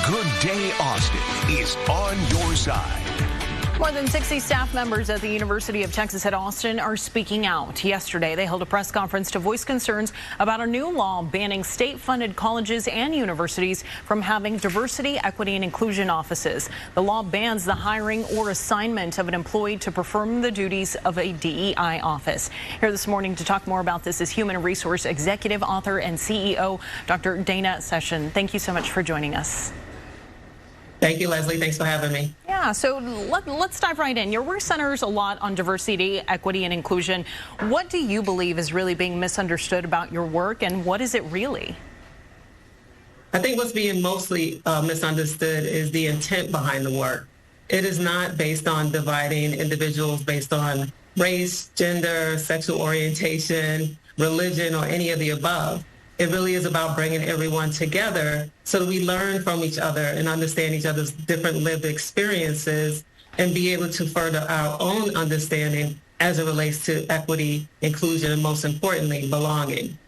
Good Day Austin is on your side. More than 60 staff members at the University of Texas at Austin are speaking out. Yesterday, they held a press conference to voice concerns about a new law banning state-funded colleges and universities from having diversity, equity, and inclusion offices. The law bans the hiring or assignment of an employee to perform the duties of a DEI office. Here this morning to talk more about this is Human Resource Executive, author, and CEO, Dr. Tana M. Thank you so much for joining us. Thank you, Leslie. Thanks for having me. Yeah, so let's dive right in. Your work centers a lot on diversity, equity, and inclusion. What do you believe is really being misunderstood about your work, and what is it really? I think what's being mostly misunderstood is the intent behind the work. It is not based on dividing individuals based on race, gender, sexual orientation, religion, or any of the above. It really is about bringing everyone together so that we learn from each other and understand each other's different lived experiences and be able to further our own understanding as it relates to equity, inclusion, and most importantly, belonging.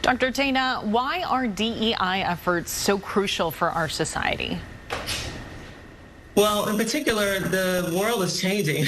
Dr. Tana, why are DEI efforts so crucial for our society? Well, in particular, the world is changing.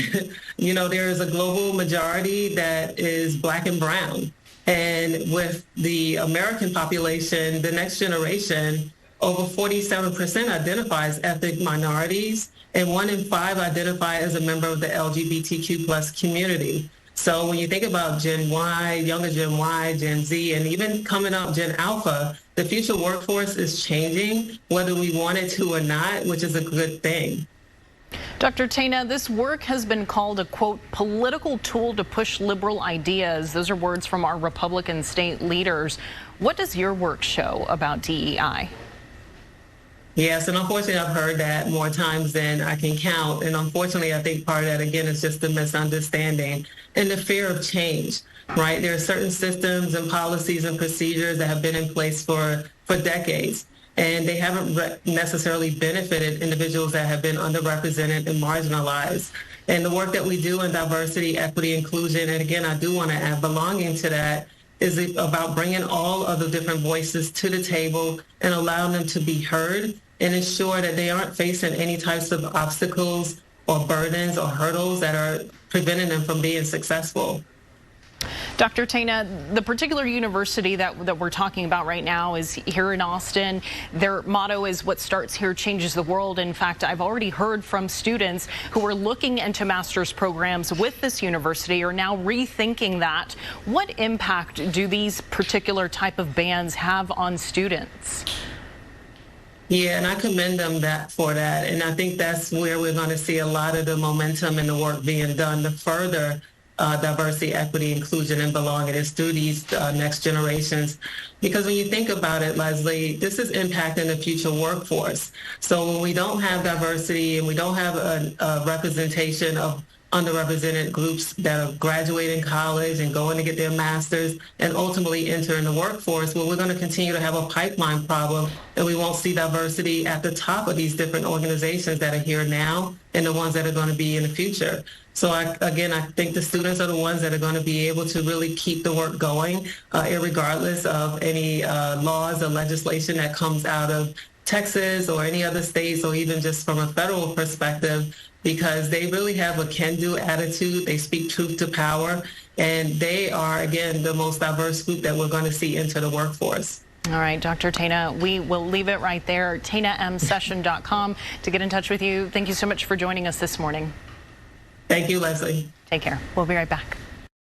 There is a global majority that is Black and brown. And with the American population, the next generation, over 47% identify as ethnic minorities, and 1 in 5 identify as a member of the LGBTQ plus community. So when you think about Gen Y, younger Gen Y, Gen Z, and even coming up Gen Alpha, the future workforce is changing, whether we want it to or not, which is a good thing. Dr. Tana, this work has been called a, quote, political tool to push liberal ideas. Those are words from our Republican state leaders. What does your work show about DEI? Yes, and unfortunately, I've heard that more times than I can count. And unfortunately, I think part of that, again, is just the misunderstanding and the fear of change, right? There are certain systems and policies and procedures that have been in place for decades. And they haven't necessarily benefited individuals that have been underrepresented and marginalized. And the work that we do in diversity, equity, inclusion, and again, I do want to add belonging to that, is about bringing all of the different voices to the table and allowing them to be heard and ensure that they aren't facing any types of obstacles or burdens or hurdles that are preventing them from being successful. Dr. Tana, the particular university that we're talking about right now is here in Austin. Their motto is "What starts here changes the world." In fact, I've already heard from students who are looking into master's programs with this university are now rethinking that. What impact do these particular type of bans have on students? Yeah, and I commend them for that. And I think that's where we're going to see a lot of the momentum and the work being done to further diversity, equity, inclusion, and belonging is through these next generations. Because when you think about it, Leslie, this is impacting the future workforce. So when we don't have diversity and we don't have a representation of underrepresented groups that are graduating college and going to get their masters and ultimately entering the workforce, well, we're going to continue to have a pipeline problem, and we won't see diversity at the top of these different organizations that are here now and the ones that are going to be in the future. So I think the students are the ones that are going to be able to really keep the work going, irregardless of any laws or legislation that comes out of Texas or any other states, or even just from a federal perspective, because they really have a can-do attitude. They speak truth to power, and they are, again, the most diverse group that we're going to see enter the workforce. All right, Dr. Tana, we will leave it right there. TanaMsession.com to get in touch with you. Thank you so much for joining us this morning. Thank you, Leslie. Take care. We'll be right back.